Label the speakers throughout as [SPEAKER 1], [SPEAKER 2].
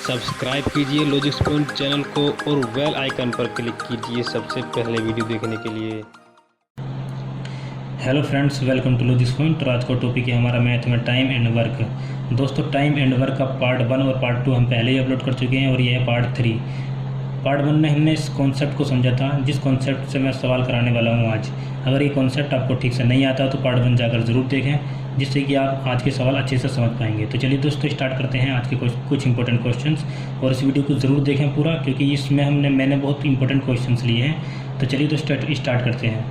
[SPEAKER 1] Subscribe कीजिए logics point channel को और बेल आइकन पर क्लिक कीजिए सबसे पहले वीडियो देखने के लिए।
[SPEAKER 2] Hello friends, welcome to logics point. और आज का टॉपिक है हमारा मैथ में टाइम एंड वर्क। दोस्तों, टाइम एंड वर्क का पार्ट 1 और पार्ट 2 हम पहले ही अपलोड कर चुके हैं और ये है पार्ट 3। पार्ट 1 में हमने इस कॉन्सेप्ट को समझा था, जिस कॉन्सेप्ट से मैं सवाल कराने वाला हूँ आज। अगर ये कॉन्सेप्ट आपको ठीक से नहीं आता तो पार्ट 1 जाकर ज़रूर देखें, जिससे कि आप आज के सवाल अच्छे से समझ पाएंगे। तो चलिए दोस्तों, स्टार्ट करते हैं आज के कुछ इंपॉर्टेंट क्वेश्चंस। और इस वीडियो को ज़रूर देखें पूरा, क्योंकि इसमें मैंने बहुत इंपॉर्टेंट क्वेश्चंस लिए हैं। तो चलिए दोस्तों स्टार्ट करते हैं।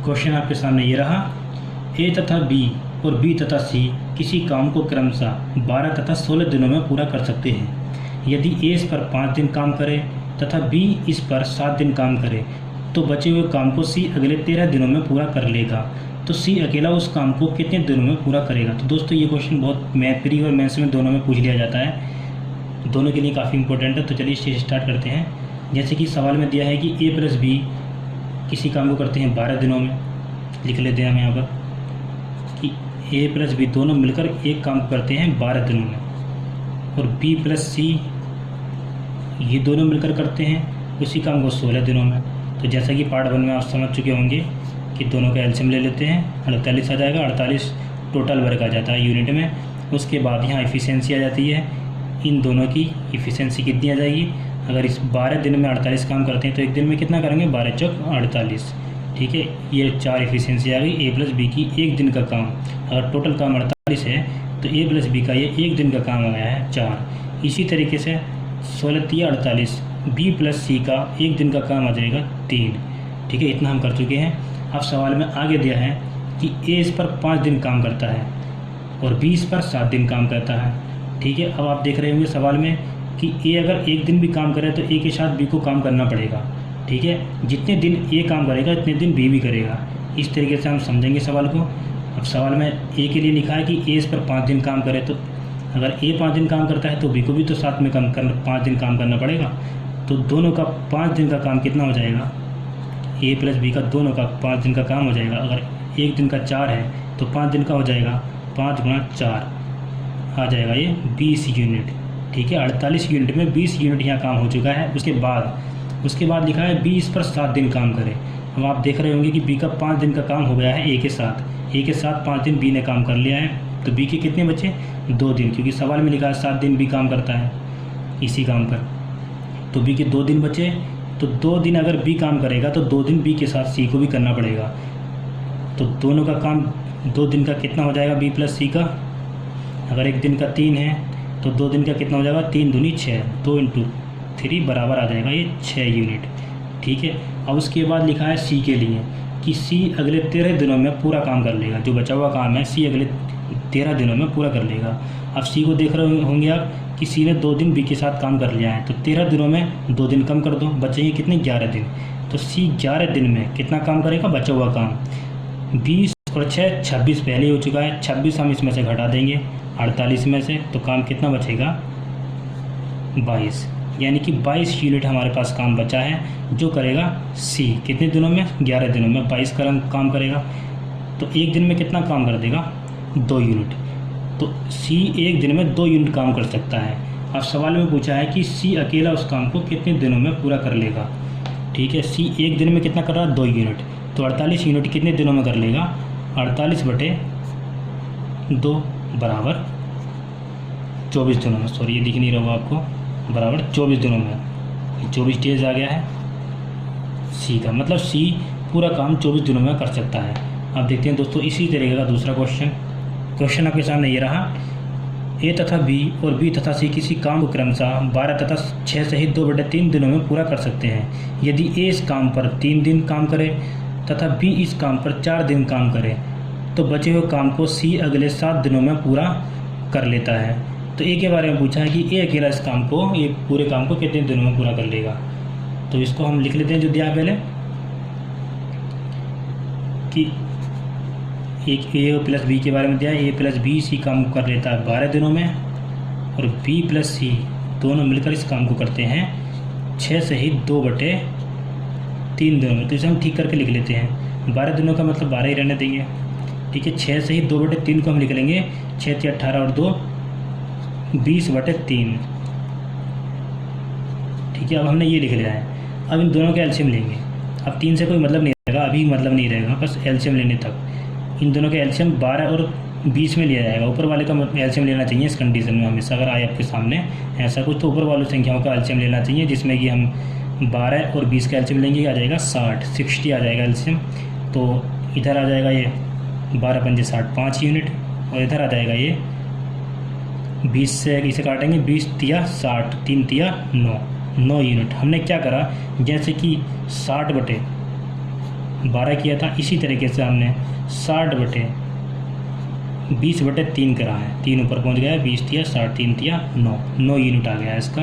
[SPEAKER 2] क्वेश्चन आपके सामने ये रहा। ए तथा बी और बी तथा सी किसी काम को क्रमशः 12 तथा 16 दिनों में पूरा कर सकते हैं। यदि ए इस पर 5 दिन काम करे तथा बी इस पर 7 दिन काम करे, तो बचे हुए काम को सी अगले 13 दिनों में पूरा कर लेगा। तो सी अकेला उस काम को कितने दिनों में पूरा करेगा? तो दोस्तों, ये क्वेश्चन बहुत मैथ प्री और मैथ्स में दोनों में पूछ लिया जाता है, दोनों के लिए काफ़ी इंपॉर्टेंट है। तो चलिए इससे स्टार्ट करते हैं। जैसे कि सवाल में दिया है कि ए प्लस बी किसी काम को करते हैं 12 दिनों में। लिख लेते हैं हम यहाँ पर कि ए प्लस बी दोनों मिलकर एक काम करते हैं 12 दिनों में, और बी प्लस सी ये दोनों मिलकर करते हैं उसी काम को 16 दिनों में। तो जैसा कि पार्ट 1 में आप समझ चुके होंगे कि दोनों का एलसीएम ले लेते हैं, 48 आ जाएगा। 48 टोटल वर्क आ जाता है यूनिट में। उसके बाद यहाँ एफिशिएंसी आ जाती है। इन दोनों की एफिशिएंसी कितनी आ जाएगी? अगर इस 12 दिन में 48 काम करते हैं तो एक दिन में कितना करेंगे? 12 चौक 48। ठीक है, ये 4 एफिशिएंसी आ गई ए प्लस बी की एक दिन का काम। अगर टोटल काम 48 है तो ए प्लस बी का ये एक दिन का काम आ गया है 4। इसी तरीके से 16 3 48 बी प्लस सी का एक दिन का काम आ जाएगा 3। ठीक है, इतना हम कर चुके हैं। अब सवाल में आगे दिया है कि ए इस पर 5 दिन काम करता है और बी इस पर 7 दिन काम करता है। ठीक है, अब आप देख रहे होंगे सवाल में कि ए अगर एक दिन भी काम करे तो ए के साथ बी को काम करना पड़ेगा। ठीक है, जितने दिन ए काम करेगा इतने दिन बी भी करेगा। इस तरीके से हम समझेंगे सवाल को। अब सवाल में ए के लिए लिखा है कि ए इस पर 5 दिन काम करे, तो अगर ए 5 दिन काम करता है तो बी को भी तो साथ में 5 दिन काम करना पड़ेगा। तो दोनों का 5 दिन का काम कितना हो जाएगा? ए प्लस बी का दोनों का 5 दिन का काम हो जाएगा। अगर एक दिन का 4 है तो 5 दिन का हो जाएगा 5 गुणा 4 आ जाएगा ये 20 यूनिट। ठीक है, 48 यूनिट में 20 यूनिट यहाँ काम हो चुका है। उसके बाद लिखा है बी इस पर 7 दिन काम करे। अब आप देख रहे होंगे कि बी का 5 दिन का काम हो गया है ए के साथ 5 दिन बी ने काम कर लिया है। तो बी के कितने बचे? 2 दिन, क्योंकि सवाल में लिखा है 7 दिन बी काम करता है इसी काम पर। तो बी के 2 दिन बचे, तो 2 दिन अगर बी काम करेगा तो 2 दिन बी के साथ सी को भी करना पड़ेगा। तो दोनों का काम 2 दिन का कितना हो जाएगा बी प्लस सी का? अगर एक दिन का 3 है तो 2 दिन का कितना हो जाएगा? 3 दूनी 6, 2 × 3 बराबर आ जाएगा ये 6 यूनिट। ठीक है, अब उसके बाद लिखा है सी के लिए कि सी अगले 13 दिनों में पूरा काम कर लेगा। जो बचा हुआ काम है सी अगले 13 दिनों में पूरा कर लेगा। अब सी को देख रहे होंगे आप कि सी ने 2 दिन बी के साथ काम कर लिया है, तो 13 दिनों में 2 दिन कम कर दो, बचेंगे कितने? 11 दिन। तो सी 11 दिन में कितना काम करेगा बचा हुआ काम? 20 और 6 26 पहले हो चुका है, 26 हम इसमें से घटा देंगे 48 में से, तो काम कितना बचेगा? 22। यानी कि 22 यूनिट हमारे पास काम बचा है जो करेगा सी। कितने दिनों में? 11 दिनों में 22 काम करेगा। तो एक दिन में कितना काम कर देगा? 2 यूनिट। तो सी एक दिन में 2 यूनिट काम कर सकता है। अब सवाल में पूछा है कि सी अकेला उस काम को कितने दिनों में पूरा कर लेगा। ठीक है, सी एक दिन में कितना कर रहा है? 2 यूनिट। तो 48 यूनिट कितने दिनों में कर लेगा? 48/2 बराबर 24 दिनों में। सॉरी, ये दिख नहीं रहा आपको, बराबर 24 दिनों में। 24 डेज आ गया है सी का, मतलब सी पूरा काम 24 दिनों में कर सकता है। अब देखते हैं दोस्तों इसी तरीके का दूसरा क्वेश्चन आपके सामने ये रहा। ए तथा बी और बी तथा सी किसी काम को क्रमशः 12 तथा 6 सहित 2/3 दिनों में पूरा कर सकते हैं। यदि ए इस काम पर 3 दिन काम करे तथा बी इस काम पर 4 दिन काम करे, तो बचे हुए काम को सी अगले 7 दिनों में पूरा कर लेता है। तो ए के बारे में पूछा है कि ए अकेला इस काम को, ये पूरे काम को कितने दिनों में पूरा कर लेगा। तो इसको हम लिख लेते हैं जो दिया है पहले कि एक ए प्लस बी के बारे में दिया है। ए प्लस बी सी काम कर लेता है 12 दिनों में, और बी प्लस सी दोनों मिलकर इस काम को करते हैं 6 सहित 2/3 दिनों में। तो इसे हम ठीक करके लिख लेते हैं। 12 दिनों का मतलब 12 ही रहने देंगे। ठीक है, 6 सहित 2/3 को हम लिख लेंगे। 6 × 18 और 2 20/3। ठीक है, अब हमने ये लिख लिया है। अब इन दोनों का एलसीएम लेंगे। अब 3 से कोई मतलब नहीं रहेगा, अभी मतलब नहीं रहेगा, बस एलसीएम लेने तक। इन दोनों का एलसीएम 12 और 20 में लिया जाएगा। ऊपर वाले का एलसीएम लेना चाहिए इस कंडीशन में हमेशा, अगर आए आपके सामने ऐसा कुछ तो ऊपर वाली संख्याओं का एलसीएम लेना चाहिए, जिसमें कि हम 12 और 20 का एलसीएम लेंगे, आ जाएगा 60 आ जाएगा एलसीएम। तो इधर आ जाएगा ये 12 पंजे 60, 5 यूनिट, और इधर आ जाएगा ये 20 से इसे काटेंगे, 20 तिया 60, 3 तिया 9 यूनिट। हमने क्या करा, जैसे कि 60/12 किया था, इसी तरीके से हमने 60/20/3 करा है। 3 ऊपर पहुंच गया है, 20 तिया 60, 3 तिया 9 यूनिट आ गया है इसका।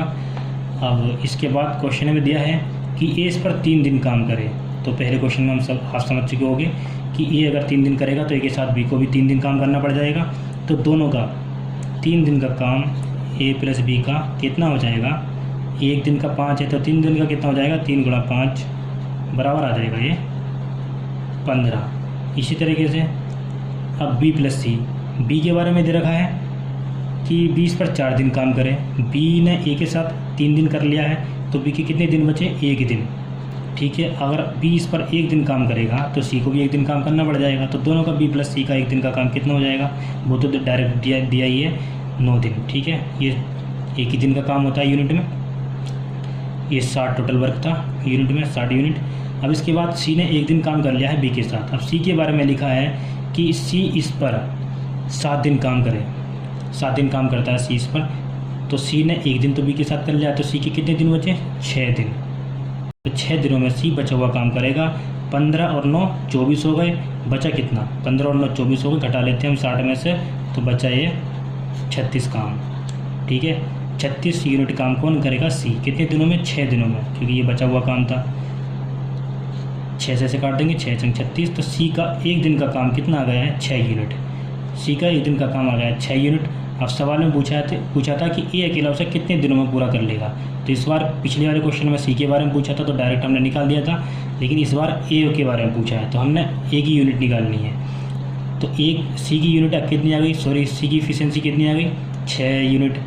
[SPEAKER 2] अब इसके बाद क्वेश्चन में दिया है कि ए इस पर 3 दिन काम करे। तो पहले क्वेश्चन में हम सब आप समझ चुके होंगे कि ए अगर 3 दिन करेगा तो ए के साथ बी को भी 3 दिन काम करना पड़ जाएगा। तो दोनों का 3 दिन का काम ए प्लस बी का कितना हो जाएगा, 1 दिन का 5 है तो 3 दिन का कितना हो जाएगा, 3 × 5 बराबर आ जाएगा ये 15। इसी तरीके से अब बी प्लस सी, बी के बारे में दे रखा है कि 20 पर 4 दिन काम करे। बी ने ए के साथ 3 दिन कर लिया है, तो बी के कितने दिन बचे, 1 दिन। ठीक है, अगर बी इस पर 1 दिन काम करेगा तो सी को भी 1 दिन काम करना पड़ जाएगा। तो दोनों का बी प्लस सी का 1 दिन का काम कितना हो जाएगा, वो तो डायरेक्ट दिया ही है 9 दिन। ठीक है, ये 1 ही दिन का काम होता है यूनिट में। ये 60 टोटल वर्क था यूनिट में, 60 यूनिट। अब इसके बाद सी ने 1 दिन काम कर लिया है बी के साथ। अब सी के बारे में लिखा है कि सी इस पर 7 दिन काम करे, 7 दिन काम करता है सी इस पर। तो सी ने 1 दिन तो बी के साथ कर लिया, तो सी के कितने दिन बचे, 6 दिन। तो 6 दिनों में सी बचा हुआ काम करेगा। 15 और 9 24 हो गए, बचा कितना, 15 और 9 24 हो गए, घटा लेते हैं हम 60 में से, तो बचा ये 36 काम। ठीक है, 36 यूनिट काम कौन करेगा, सी। कितने दिनों में, 6 दिनों में, क्योंकि ये बचा हुआ काम था। 6 से काट देंगे, 6 × 36, तो सी का 1 दिन का काम कितना आ गया है, 6 यूनिट। सी का 1 दिन का काम आ गया है 6 यूनिट। अब सवाल में पूछा था कि ए अकेला उसे कितने दिनों में पूरा कर लेगा। तो इस बार पिछले वाले क्वेश्चन में सी के बारे में पूछा था, तो डायरेक्ट हमने निकाल दिया था, लेकिन इस बार ए के बारे में पूछा है, तो हमने ए की यूनिट निकालनी है। तो एक सी की यूनिट अब कितनी आ गई, सी की इफिशिएंसी कितनी आ गई, 6 यूनिट।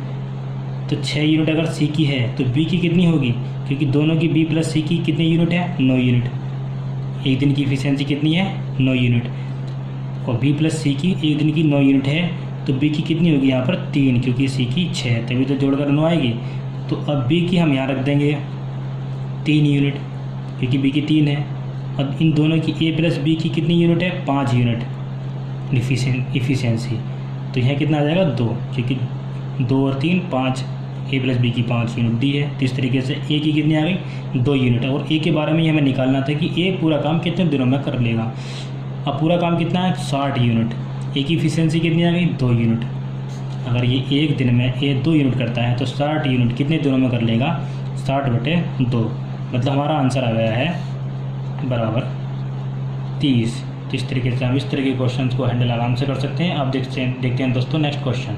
[SPEAKER 2] तो 6 यूनिट अगर सी की है तो बी की कितनी होगी, क्योंकि दोनों की बी प्लस सी की कितनी यूनिट है, 9 यूनिट। 1 दिन की इफिशिएंसी कितनी है, 9 यूनिट, और बी प्लस सी की 1 दिन की 9 यूनिट है, तो बी की कितनी होगी यहाँ पर 3, क्योंकि सी की 6, तभी तो जोड़कर 9 आएगी। तो अब बी की हम यहाँ रख देंगे 3 यूनिट, क्योंकि बी की 3 है। अब इन दोनों की ए प्लस बी की कितनी यूनिट है, 5 यूनिट इफिशिएंसी। तो यहाँ कितना आ जाएगा, 2, क्योंकि 2 और 3 5, ए प्लस बी की 5 यूनिट दी है। तो इस तरीके से ए की कितनी आ गई, 2 यूनिट। और ए के बारे में हमें निकालना था कि ए पूरा काम कितने दिनों में कर लेगा। अब पूरा काम कितना है, 60 यूनिट। ए की इफिशिएंसी कितनी आ गई, 2 यूनिट। अगर ये 1 दिन में ए 2 यूनिट करता है तो 60 यूनिट कितने दिनों में कर लेगा, 60/2। मतलब हमारा आंसर आ गया है बराबर 30। तो इस तरीके से हम इस तरह के क्वेश्चन को हैंडल आराम से कर सकते हैं। आप देखते हैं दोस्तों नेक्स्ट क्वेश्चन।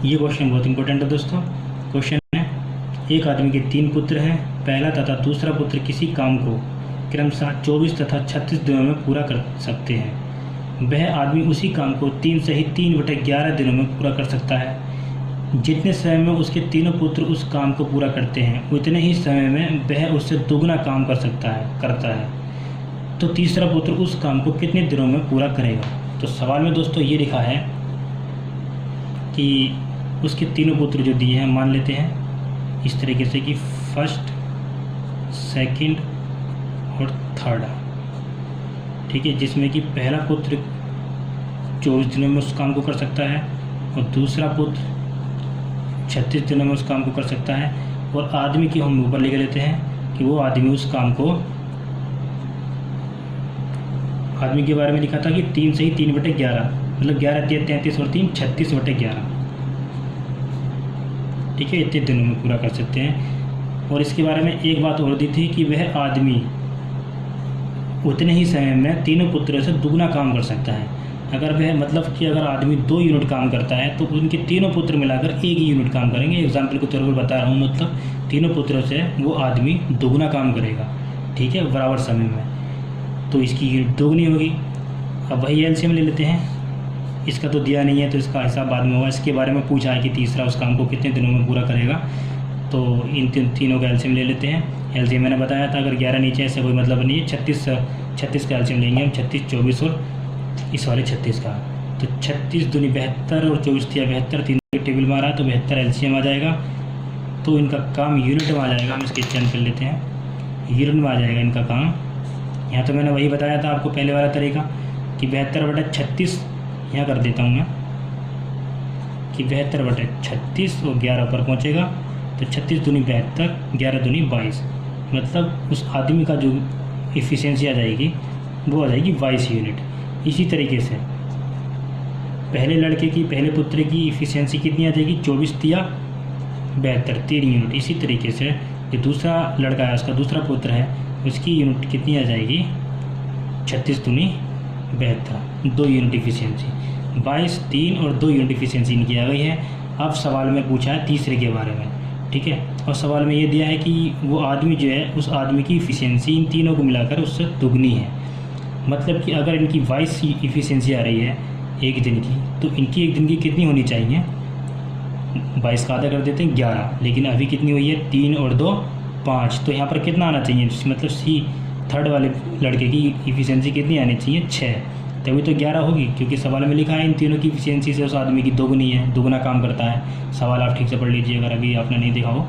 [SPEAKER 2] ये क्वेश्चन बहुत इंपॉर्टेंट है दोस्तों। क्वेश्चन है, एक आदमी के 3 पुत्र हैं। पहला तथा दूसरा पुत्र किसी काम को क्रमशः 24 तथा 36 दिनों में पूरा कर सकते हैं। वह आदमी उसी काम को 3 से ही 3/11 दिनों में पूरा कर सकता है। जितने समय में उसके तीनों पुत्र उस काम को पूरा करते हैं, उतने ही समय में वह उससे दुगना काम करता है। तो तीसरा पुत्र उस काम को कितने दिनों में पूरा करेगा। तो सवाल में दोस्तों ये लिखा है कि उसके तीनों पुत्र जो दिए हैं, मान लेते हैं इस तरीके से कि फर्स्ट, सेकंड और थर्ड। ठीक है, जिसमें कि पहला पुत्र 24 दिनों में उस काम को कर सकता है, और दूसरा पुत्र 36 दिनों में उस काम को कर सकता है। और आदमी की हम ऊपर लेके लेते हैं कि वो आदमी उस काम को, आदमी के बारे में लिखा था कि 3 से ही 3/11, मतलब 11 × 33 और 3 36/11। ठीक है, इतने दिनों में पूरा कर सकते हैं। और इसके बारे में एक बात और दी थी कि वह आदमी उतने ही समय में तीनों पुत्रों से दुगना काम कर सकता है। अगर वह मतलब कि अगर आदमी 2 यूनिट काम करता है तो उनके तीनों पुत्र मिलाकर 1 ही यूनिट काम करेंगे। एग्जाम्पल के तौर पर बता रहा हूँ, मतलब तीनों पुत्रों से वो आदमी दुगना काम करेगा। ठीक है, बराबर समय में, तो इसकी यूनिट दोगुनी होगी। अब वही एलसीएम ले लेते हैं। इसका तो दिया नहीं है तो इसका हिसाब बाद में होगा। इसके बारे में पूछा है कि तीसरा उस काम को कितने दिनों में पूरा करेगा। तो इन तीनों का एलसीएम ले लेते हैं। एलसीएम मैंने बताया था अगर 11 नीचे ऐसा कोई मतलब नहीं है। 36 का एलसीएम लेंगे हम, 36, 24 और इस वाले 36 का। तो 36 दूनी 72 और 24 तिया 72, तीन टेबल में आ रहा है तो 72 एलसीएम आ जाएगा। तो इनका काम यूनिट में आ जाएगा। हम इसके चेंज कर लेते हैं, यूनिट में आ जाएगा इनका काम। यहाँ तो मैंने वही बताया था आपको पहले वाला तरीका कि 72/36 यहाँ कर देता हूँ मैं कि 72/36 और 11 पर पहुँचेगा। तो 36 दूनी 72, 11 दूनी 22, मतलब उस आदमी का जो इफ़िशियंसी आ जाएगी वो आ जाएगी 22 यूनिट। इसी तरीके से पहले लड़के की, पहले पुत्र की इफ़िशियंसी कितनी आ जाएगी? 24 तिया 72, 3 यूनिट। इसी तरीके से जो दूसरा लड़का है, उसका दूसरा पुत्र है, उसकी यूनिट कितनी आ जाएगी? 36 दूनी 72, 2 यूनिट इफ़िशियंसी। 22, 3 और 2 यूनिट इफ़िशियंसी इनकी आ गई है। अब सवाल में पूछा है तीसरे के बारे में, ठीक है। और सवाल में ये दिया है कि वो आदमी जो है, उस आदमी की इफ़िशियंसी इन तीनों को मिलाकर उससे दुगनी है। मतलब कि अगर इनकी 22 इफ़िशियंसी आ रही है एक दिन की, तो इनकी एक दिन की कितनी होनी चाहिए? 22 का आधा कर देते हैं 11, लेकिन अभी कितनी हुई है? 3 और 2 5। तो यहाँ पर कितना आना चाहिए? मतलब सी थर्ड वाले लड़के की इफ़िशियंसी कितनी आनी चाहिए? 6, तभी तो 11 होगी, क्योंकि सवाल में लिखा है इन तीनों की इफ़िशियंसी से उस आदमी की दोगुनी है, दुगना काम करता है। सवाल आप ठीक से पढ़ लीजिए अगर अभी आपने नहीं देखा हो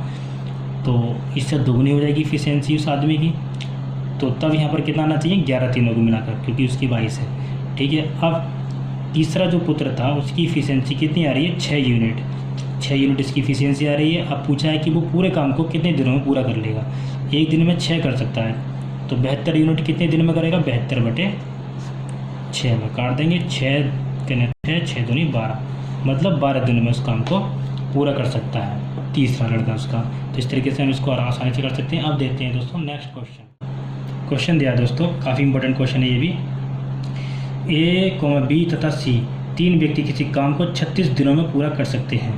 [SPEAKER 2] तो। इससे दोगुनी हो जाएगी इफ़िशियंसी उस आदमी की। तो तब यहाँ पर कितना आना चाहिए? 11 तीनों को मिलाकर, क्योंकि उसकी 22 है, ठीक है। अब तीसरा जो पुत्र था उसकी इफ़िशियंसी कितनी आ रही है? 6 यूनिट। 6 यूनिट इसकी इफ़िशियंसी आ रही है। अब पूछा है कि वो पूरे काम को कितने दिनों में पूरा कर लेगा? एक दिन में 6 कर सकता है, तो 72 यूनिट कितने दिन में करेगा? 72/6 में काट देंगे। 6 दूनी 12, मतलब 12 दिनों में उस काम को पूरा कर सकता है तीसरा लड़का उसका। तो इस तरीके से हम इसको आसानी से कर सकते हैं। अब देखते हैं दोस्तों नेक्स्ट क्वेश्चन दिया दोस्तों, काफ़ी इंपॉर्टेंट क्वेश्चन है ये भी। A, B तथा C 3 व्यक्ति किसी काम को 36 दिनों में पूरा कर सकते हैं।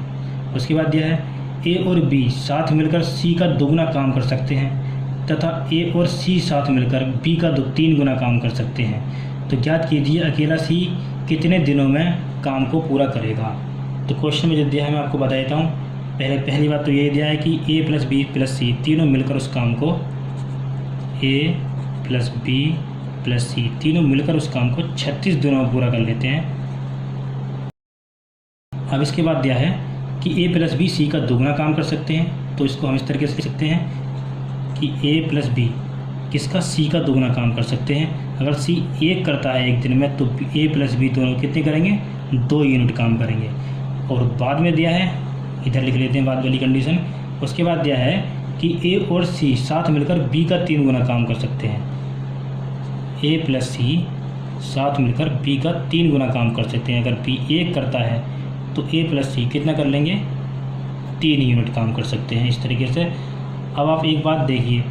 [SPEAKER 2] उसके बाद दिया है A और B साथ मिलकर C का दोगुना काम कर सकते हैं तथा A और C साथ मिलकर B का 3 गुना काम कर सकते हैं। तो ज्ञात कीजिए अकेला C कितने दिनों में काम को पूरा करेगा। तो क्वेश्चन में जो दिया है मैं आपको बता देता हूँ। पहली बात तो ये दिया है कि A + B + C तीनों मिलकर उस काम को, A + B + C तीनों मिलकर उस काम को 36 दिनों में पूरा कर लेते हैं। अब इसके बाद दिया है कि A + B C का दोगुना काम कर सकते हैं। तो इसको हम इस तरीके से लिख सकते हैं कि A + B किसका? C का दोगुना काम कर सकते हैं। अगर C 1 करता है एक दिन में, तो A + B दोनों कितने करेंगे? 2 यूनिट काम करेंगे। और बाद में दिया है, इधर लिख लेते हैं बाद वाली कंडीशन। उसके बाद दिया है कि A और C साथ मिलकर B का 3 गुना काम कर सकते हैं। A + C साथ मिलकर B का 3 गुना काम कर सकते हैं। अगर B 1 करता है तो A + C कितना कर लेंगे? 3 यूनिट काम कर सकते हैं। इस तरीके से अब आप एक बात देखिए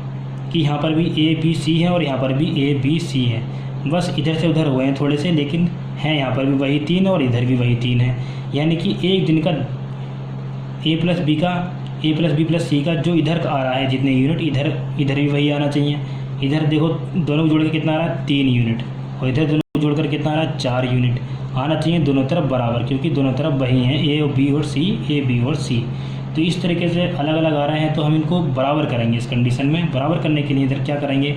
[SPEAKER 2] कि यहाँ पर भी A B C है और यहाँ पर भी A B C है, बस इधर से उधर हुए हैं थोड़े से, लेकिन हैं यहाँ पर भी वही 3 और इधर भी वही 3 है। यानी कि एक दिन का A + B + C का जो इधर का आ रहा है जितने यूनिट, इधर भी वही आना चाहिए। इधर देखो दोनों को जोड़कर कितना आ रहा है? 3 यूनिट, और इधर दोनों को जोड़कर कितना आ रहा है? 4 यूनिट आना चाहिए दोनों तरफ बराबर, क्योंकि दोनों तरफ वही हैं A और B और C, A B और C। तो इस तरीके से अलग अलग आ रहे हैं तो हम इनको बराबर करेंगे। इस कंडीशन में बराबर करने के लिए इधर क्या करेंगे?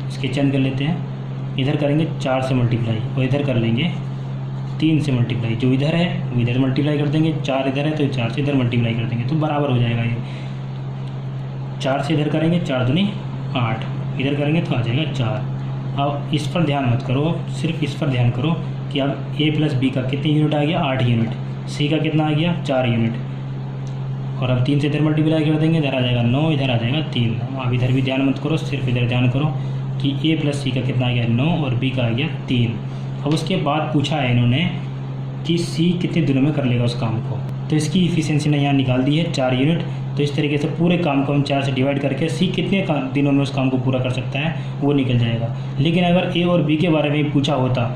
[SPEAKER 2] इसके चेंज कर लेते हैं। इधर करेंगे 4 से मल्टीप्लाई और इधर कर लेंगे 3 से मल्टीप्लाई। जो इधर है वो इधर मल्टीप्लाई कर देंगे, 4 इधर है तो 4 से इधर मल्टीप्लाई कर देंगे, तो बराबर हो जाएगा ये। 4 से इधर करेंगे 4 दूनी 8, इधर करेंगे तो आ जाएगा 4। अब इस पर ध्यान मत करो, सिर्फ इस पर ध्यान करो कि अब A + B का कितने यूनिट आ गया? 8 यूनिट। C का कितना आ गया? 4 यूनिट। और अब 3 से इधर मल्टीप्लाई कर देंगे, इधर आ जाएगा 9, इधर आ जाएगा 3। अब इधर भी ध्यान मत करो, सिर्फ इधर ध्यान करो कि A + C का कितना आ गया? 9 और B का आ गया 3। अब उसके बाद पूछा है इन्होंने कि C कितने दिनों में कर लेगा उस काम को। तो इसकी इफ़िशियंसी ने यहाँ निकाल दी है 4 यूनिट। तो इस तरीके से पूरे काम को हम 4 से डिवाइड करके C कितने दिनों में उस काम को पूरा कर सकता है वो निकल जाएगा। लेकिन अगर A और B के बारे में पूछा होता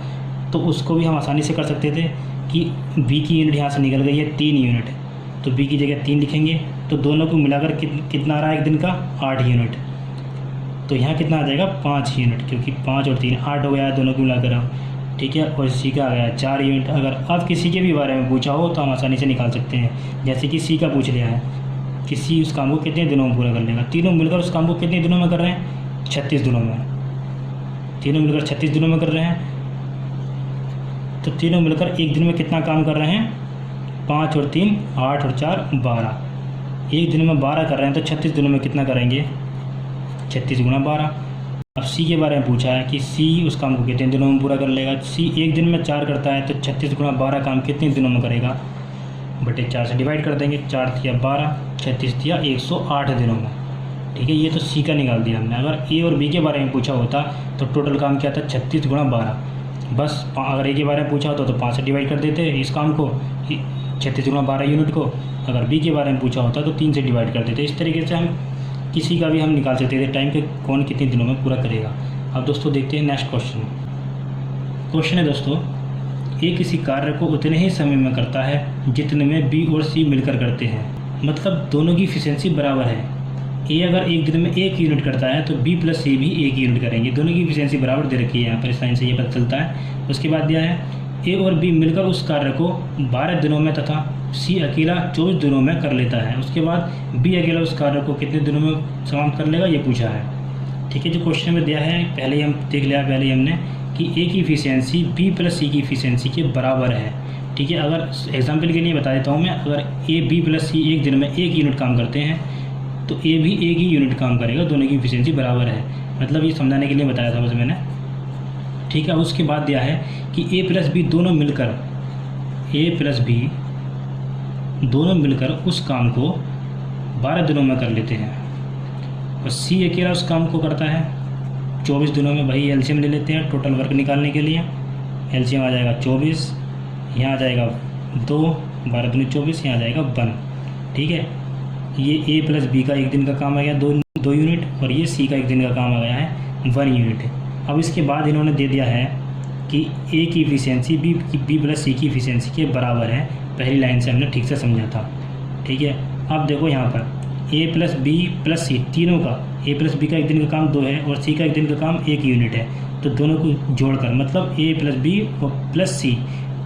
[SPEAKER 2] तो उसको भी हम आसानी से कर सकते थे कि B की यूनिट यहाँ से निकल गई है 3 यूनिट, तो B की जगह 3 लिखेंगे। तो दोनों को मिलाकर कितना आ रहा है एक दिन का? 8 यूनिट। तो यहाँ कितना आ जाएगा? 5 यूनिट, क्योंकि 5 और 3 8 हो गया है दोनों को मिलाकर। ठीक है, और सी का आ गया 4 यूनिट। अगर अब किसी के भी बारे में पूछा हो तो हम आसानी से निकाल सकते हैं। जैसे कि सी का पूछ लिया है कि सी उस काम को कितने दिनों में पूरा कर लेगा। तीनों मिलकर उस काम को कितने दिनों में कर रहे हैं, 36 दिनों में। तीनों मिलकर 36 दिनों में कर रहे हैं, तो तीनों मिलकर एक दिन में कितना काम कर रहे हैं, 5 और 3 8 और 4 12। एक दिन में 12 कर रहे हैं तो 36 दिनों में कितना करेंगे, 36 गुणा 12। अब सी के बारे में पूछा है कि सी उस काम को कितने दिनों में पूरा कर लेगा। सी एक दिन में 4 करता है तो 36 गुणा 12 काम कितने दिनों में करेगा, बटे 4 से डिवाइड कर देंगे। 4 दिया 12, 36 दिया 108 दिनों में। ठीक है, ये तो सी का निकाल दिया हमने। अगर ए और बी के बारे में पूछा होता तो टोटल काम क्या था, 36 गुणा 12। बस अगर ए के बारे में पूछा होता तो 5 से डिवाइड कर देते इस काम को, 36 गुणा 12 यूनिट को। अगर बी के बारे में पूछा होता तो 3 से डिवाइड कर देते। इस तरीके से हम किसी का भी हम निकाल सकते थे टाइम के कौन कितने दिनों में पूरा करेगा। अब दोस्तों देखते हैं नेक्स्ट क्वेश्चन। क्वेश्चन है दोस्तों, ए किसी कार्य को उतने ही समय में करता है जितने में बी और सी मिलकर करते हैं। मतलब दोनों की इफिशियंसी बराबर है। ए अगर एक दिन में 1 यूनिट करता है तो बी प्लस सी भी 1 यूनिट करेंगे। दोनों की इफिशियंसी बराबर दे रखी है यहाँ पर, साइन से ये पता चलता है। उसके बाद दिया है ए और बी मिलकर उस कार्य को 12 दिनों में तथा सी अकेला 24 दिनों में कर लेता है। उसके बाद बी अकेला उस कार्य को कितने दिनों में समाप्त कर लेगा, ये पूछा है। ठीक है, जो क्वेश्चन में दिया है पहले ही हम देख लिया पहले ही हमने कि ए की इफिशियंसी बी प्लस सी की इफिशियंसी के बराबर है। ठीक है, अगर एग्जाम्पल के लिए बता देता हूँ मैं, अगर ए बी प्लस सी एक दिन में 1 यूनिट काम करते हैं तो ए भी 1 ही यूनिट काम करेगा। दोनों की इफिशियंसी बराबर है, मतलब ये समझाने के लिए बताया था बस मैंने। ठीक है, उसके बाद दिया है कि ए प्लस बी दोनों मिलकर, ए प्लस बी दोनों मिलकर उस काम को 12 दिनों में कर लेते हैं और सी अकेला उस काम को करता है 24 दिनों में। भाई एलसीएम ले लेते हैं टोटल वर्क निकालने के लिए। एलसीएम आ जाएगा 24, यहाँ आ जाएगा 2, 12 दूनी 24, यहाँ आ जाएगा 1। ठीक है, ये ए प्लस बी का एक दिन का काम आ गया 2 यूनिट, और ये सी का एक दिन का काम आ गया है 1 यूनिट। अब इसके बाद इन्होंने दे दिया है कि ए की इफिशियंसी बी प्लस सी की इफिशियंसी के बराबर है। पहली लाइन से हमने ठीक से समझा था। ठीक है, अब देखो यहाँ पर ए प्लस बी प्लस सी तीनों का, ए प्लस बी का एक दिन का काम 2 है और सी का एक दिन का काम 1 यूनिट है, तो दोनों को जोड़कर मतलब ए प्लस बी और प्लस सी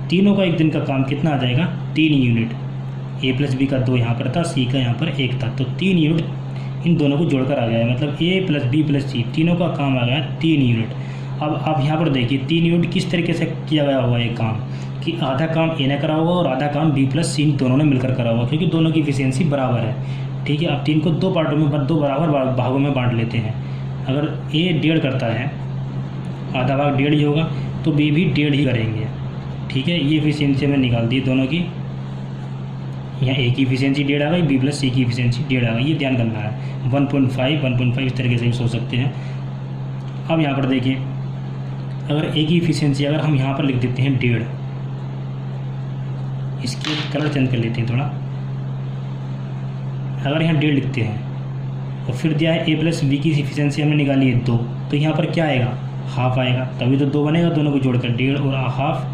[SPEAKER 2] तीनों का एक दिन का काम कितना आ जाएगा, 3 यूनिट। ए प्लस बी का 2 यहाँ पर था, सी का यहाँ पर 1 था, तो 3 यूनिट इन दोनों को जोड़कर आ गया है। मतलब ए प्लस बी प्लस सी तीनों का काम आ गया 3 यूनिट। अब आप यहाँ पर देखिए 3 यूनिट किस तरीके से किया गया होगा ये काम, कि आधा काम ए ने करा होगा और आधा काम बी प्लस सी दोनों ने मिलकर करा होगा, क्योंकि दोनों की इफिशियंसी बराबर है। ठीक है, अब 3 को 2 पार्टों में 2 बराबर भागों में बांट लेते हैं। अगर ए 1.5 करता है, आधा भाग 1.5 ही होगा, तो बी भी 1.5 ही करेंगे। ठीक है, ये इफिशियंसी हमें निकाल दी दोनों की। यहाँ ए की इफिशियंसी 1.5 आ गई, बी प्लस सी की इफिशियंसी 1.5 आ गई, ये ध्यान करना है। 1.5 इस तरीके से भी सोच सकते हैं। अब यहाँ पर देखिए, अगर ए की इफिशियंसी अगर हम यहाँ पर लिख देते हैं 1.5, इसके कलर चेंज कर लेते हैं थोड़ा। अगर यहाँ 1.5 लिखते हैं और फिर दिया है ए प्लस बी की इफिशियंसी हमने निकाली है 2, तो यहाँ पर क्या आएगा, हाफ आएगा, तभी तो 2 बनेगा। दोनों को जोड़कर 1.5 और हाफ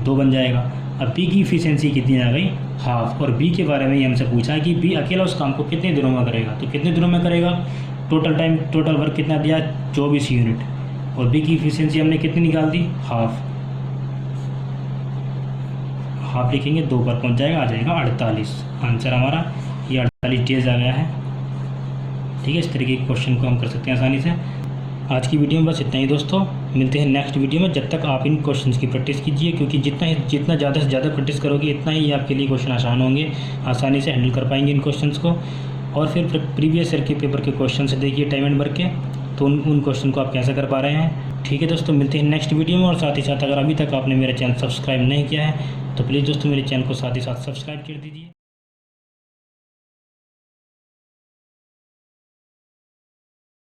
[SPEAKER 2] 2 बन जाएगा। अब बी की इफिशियंसी कितनी आ गई, हाफ। और बी के बारे में ये हमसे पूछा कि बी अकेला उस काम को कितने दिनों में करेगा, तो कितने दिनों में करेगा, टोटल वर्क कितना दिया, 24 यूनिट। और बी की इफिशियंसी हमने कितनी निकाल दी, हाफ लिखेंगे 2 पर पहुंच जाएगा, आ जाएगा 48। आंसर हमारा ये 48 डेज आ गया है। ठीक है, इस तरीके के क्वेश्चन को हम कर सकते हैं आसानी से। आज की वीडियो में बस इतना ही दोस्तों, मिलते हैं नेक्स्ट वीडियो में। जब तक आप इन क्वेश्चंस की प्रैक्टिस कीजिए, क्योंकि जितना ज़्यादा से ज़्यादा प्रैक्टिस करोगे इतना ही आपके लिए क्वेश्चन आसान होंगे, आसानी से हैंडल कर पाएंगे इन क्वेश्चंस को। और फिर प्रीवियस ईयर के पेपर के क्वेश्चन से देखिए टाइम एंड वर्क के, तो उन क्वेश्चन को आप कैसे कर पा रहे हैं। ठीक है दोस्तों, मिलते हैं नेक्स्ट वीडियो में। और साथ ही साथ अगर अभी तक आपने मेरा चैनल सब्सक्राइब नहीं किया है तो प्लीज़ दोस्तों मेरे चैनल को साथ ही साथ सब्सक्राइब कर दीजिए।